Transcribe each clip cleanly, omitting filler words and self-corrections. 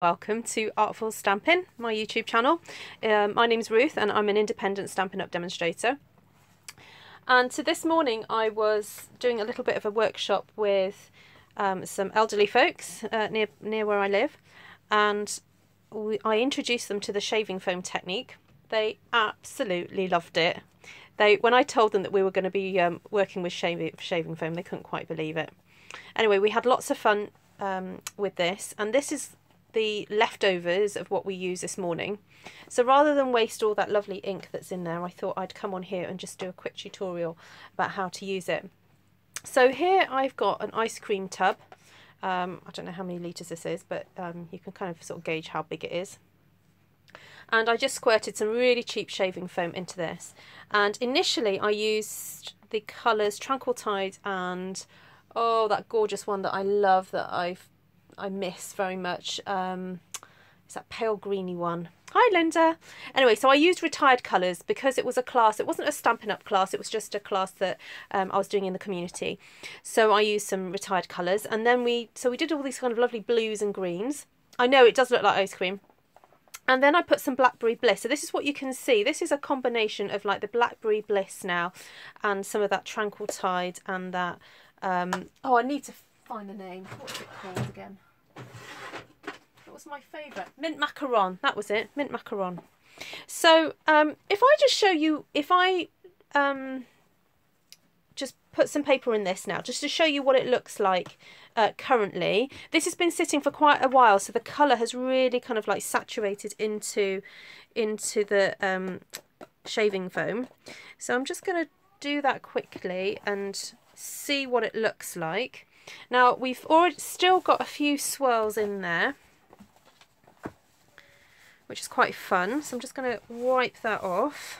Welcome to Artful Stampin', my YouTube channel. My name's Ruth and I'm an independent Stampin' Up! Demonstrator. And so this morning I was doing a little bit of a workshop with some elderly folks near where I live, and I introduced them to the shaving foam technique. They absolutely loved it. When I told them that we were going to be working with shaving foam, they couldn't quite believe it. Anyway, we had lots of fun with this, and this is the leftovers of what we use this morning. So rather than waste all that lovely ink that's in there, I thought I'd come on here and just do a quick tutorial about how to use it. So here I've got an ice cream tub. I don't know how many litres this is, but you can kind of sort of gauge how big it is. And I just squirted some really cheap shaving foam into this. And initially I used the colours Tranquil Tide and, oh, that gorgeous one that I love that I miss very much. It's that pale greeny one. Hi Linda. Anyway, so I used retired colours because it was a class. It wasn't a Stampin' Up! Class, it was just a class that I was doing in the community. So I used some retired colours, and then we did all these kind of lovely blues and greens. I know it does look like ice cream. And then I put some Blackberry Bliss. So this is what you can see. This is a combination of like the Blackberry Bliss now and some of that Tranquil Tide and that oh, I need to find the name. What was it called again? It was my favourite. Mint Macaron. That was it. Mint Macaron. So if I just show you, if I just put some paper in this now, just to show you what it looks like currently. This has been sitting for quite a while, so the colour has really kind of like saturated into the shaving foam. So I'm just going to do that quickly and see what it looks like. Now we've still got a few swirls in there, which is quite fun. So I'm just going to wipe that off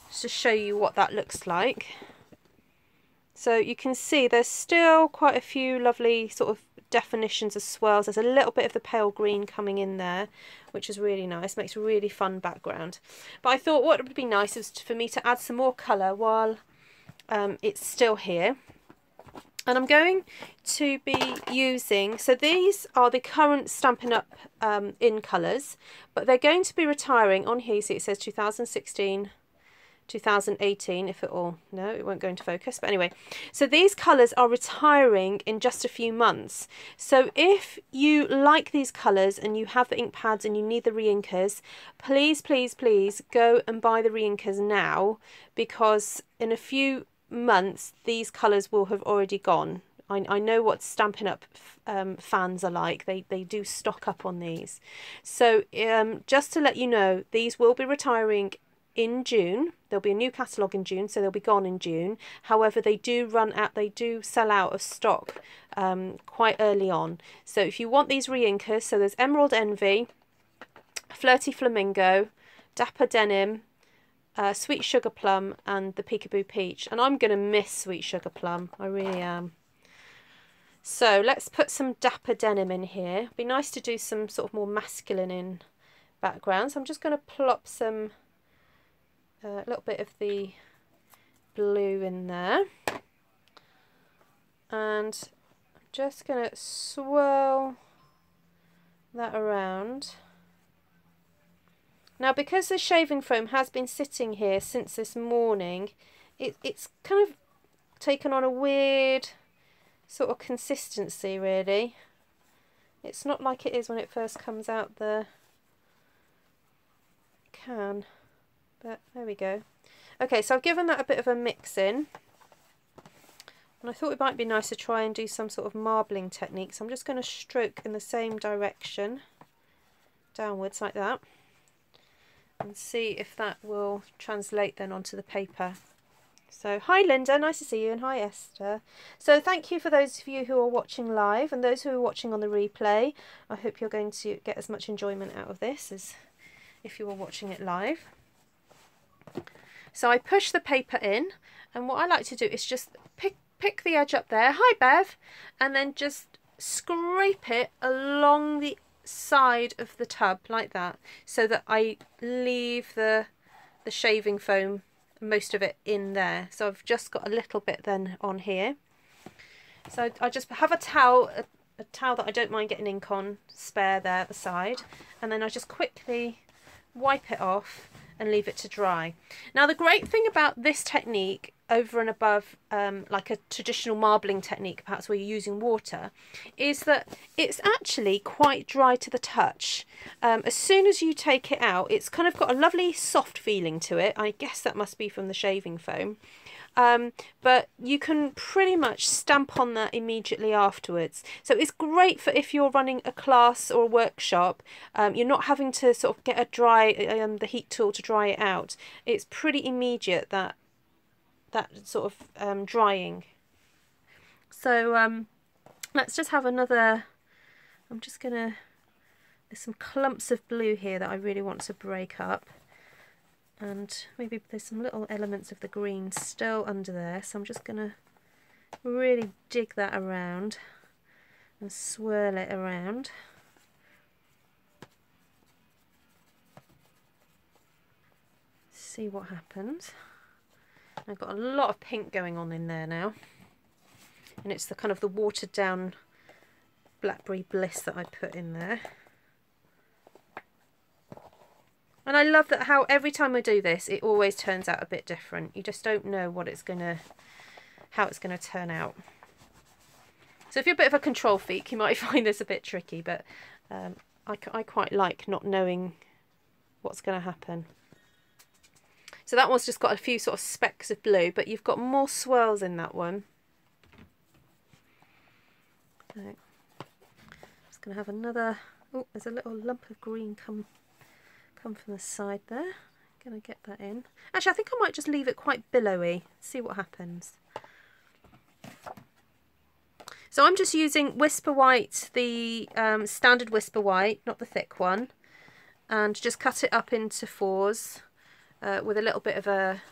just to show you what that looks like. So you can see there's still quite a few lovely sort of definitions of swirls. There's a little bit of the pale green coming in there, which is really nice, makes a really fun background. But I thought what would be nice is for me to add some more colour while it's still here. And I'm going to be using, so these are the current Stampin' Up! In colours, but they're going to be retiring on here. See, it says 2016, 2018, if it all, no, it won't go into focus, but anyway. So these colours are retiring in just a few months. So if you like these colours and you have the ink pads and you need the re-inkers, please, please, please go and buy the re-inkers now, because in a few months these colours will have already gone. I know what Stampin' Up! Fans are like. They do stock up on these. So just to let you know, these will be retiring in June. There'll be a new catalogue in June, so they'll be gone in June. However, they do sell out of stock quite early on. So if you want these re-inkers, so there's Emerald Envy, Flirty Flamingo, Dapper Denim, Sweet Sugar Plum and the Peekaboo Peach. And I'm going to miss Sweet Sugar Plum. I really am. So let's put some Dapper Denim in here. It'd be nice to do some sort of more masculine in background. So I'm just going to plop some, a little bit of the blue in there. And I'm just going to swirl that around. Now, because the shaving foam has been sitting here since this morning, it's kind of taken on a weird sort of consistency, really. It's not like it is when it first comes out the can, but there we go. Okay, so I've given that a bit of a mix in, and I thought it might be nice to try and do some sort of marbling technique. So I'm just going to stroke in the same direction, downwards like that, and see if that will translate then onto the paper. So hi Linda, nice to see you, and hi Esther. So thank you for those of you who are watching live and those who are watching on the replay. I hope you're going to get as much enjoyment out of this as if you were watching it live. So I push the paper in, and what I like to do is just pick the edge up there, hi Bev, and then just scrape it along the side of the tub like that, so that I leave the shaving foam, most of it, in there. So I've just got a little bit then on here. So I just have a towel, a towel that I don't mind getting ink on, spare there at the side, and then I just quickly wipe it off and leave it to dry. Now the great thing about this technique over and above like a traditional marbling technique, perhaps where you're using water, is that it's actually quite dry to the touch. As soon as you take it out, it's kind of got a lovely soft feeling to it. I guess that must be from the shaving foam. But you can pretty much stamp on that immediately afterwards. So it's great for if you're running a class or a workshop. You're not having to sort of get a the heat tool to dry it out. It's pretty immediate, that sort of drying. So let's just have another. I'm just gonna, there's some clumps of blue here that I really want to break up. And maybe there's some little elements of the green still under there, so I'm just going to really dig that around and swirl it around. See what happens. I've got a lot of pink going on in there now, and it's the kind of the watered down Blackberry Bliss that I put in there. And I love that how every time I do this, it always turns out a bit different. You just don't know what it's how it's gonna turn out. So if you're a bit of a control freak, you might find this a bit tricky, but I quite like not knowing what's gonna happen. So that one's just got a few sort of specks of blue, but you've got more swirls in that one. So just gonna have another. Oh, there's a little lump of green come from the side there. I'm gonna get that in. Actually, I think I might just leave it quite billowy, see what happens. So I'm just using Whisper White, the standard Whisper White, not the thick one, and just cut it up into fours with a little bit of a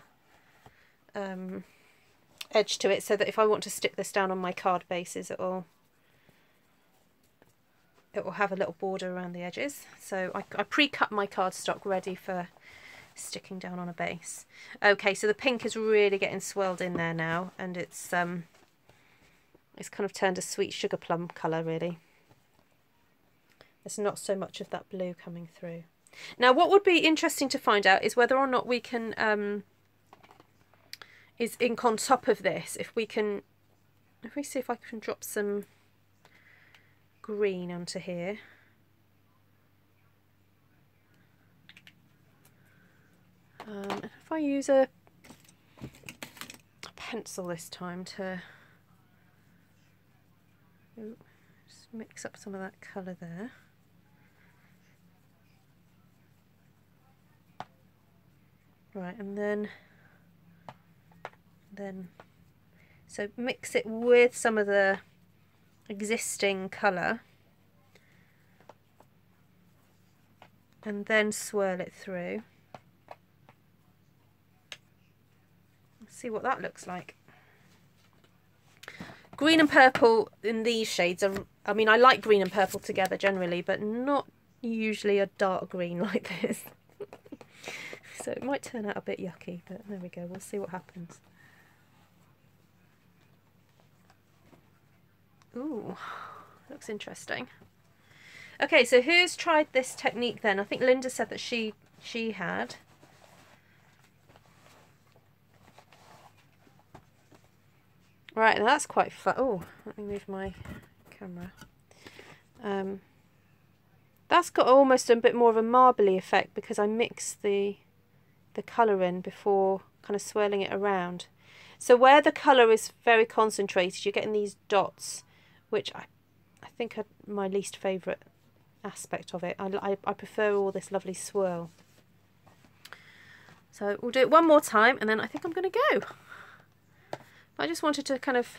edge to it, so that if I want to stick this down on my card bases, it will have a little border around the edges. So I pre-cut my cardstock ready for sticking down on a base. Okay, so the pink is really getting swirled in there now, and it's kind of turned a sweet sugar plum colour really. There's not so much of that blue coming through. Now what would be interesting to find out is whether or not we can is ink on top of this. If we see if I can drop some green onto here. If I use a pencil this time to just mix up some of that colour there. Right, and then so mix it with some of the existing colour and then swirl it through. Let's see what that looks like. Green and purple in these shades are, I mean, I like green and purple together generally, but not usually a dark green like this. So it might turn out a bit yucky, but there we go, we'll see what happens. Ooh, looks interesting. Okay, so who's tried this technique then? I think Linda said that she had. Right, now that's quite fun. Oh, let me move my camera. That's got almost a bit more of a marbly effect because I mixed the colour in before kind of swirling it around. So where the colour is very concentrated, you're getting these dots, which I think are my least favourite aspect of it. I prefer all this lovely swirl. So we'll do it one more time and then I think I'm going to go. I just wanted to kind of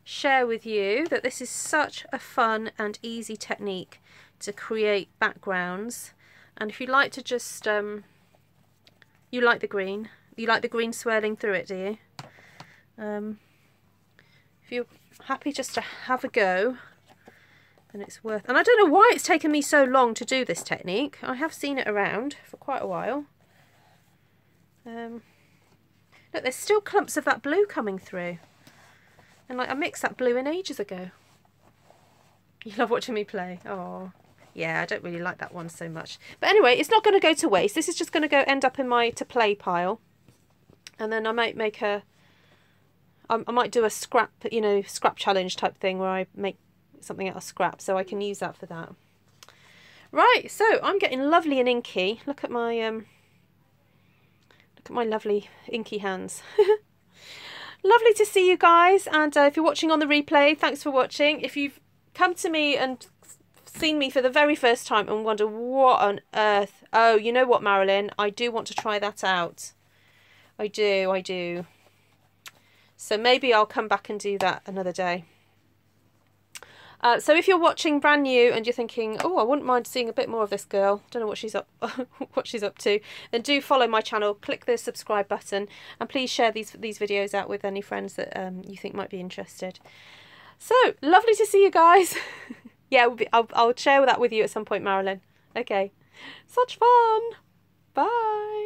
share with you that this is such a fun and easy technique to create backgrounds. And if you like to just, you like the green swirling through it, do you? If you're happy just to have a go, then it's worth. And I don't know why it's taken me so long to do this technique. I have seen it around for quite a while. Look, there's still clumps of that blue coming through, and like I mixed that blue in ages ago. You love watching me play. Oh, yeah, I don't really like that one so much. But anyway, it's not going to go to waste. This is just going to end up in my to play pile. And then I might make I might do a scrap, you know, scrap challenge type thing where I make something out of scrap, so I can use that for that. Right, so I'm getting lovely and inky. Look at my lovely inky hands. Lovely to see you guys, and if you're watching on the replay, thanks for watching. If you've come to me and seen me for the very first time and wonder what on earth, oh, you know what, Marilyn, I do want to try that out. I do. So maybe I'll come back and do that another day. So if you're watching brand new and you're thinking, oh, I wouldn't mind seeing a bit more of this girl, don't know what she's up to, then do follow my channel, click the subscribe button, and please share these videos out with any friends that you think might be interested. So lovely to see you guys. Yeah, I'll share that with you at some point, Marilyn. Okay, such fun. Bye.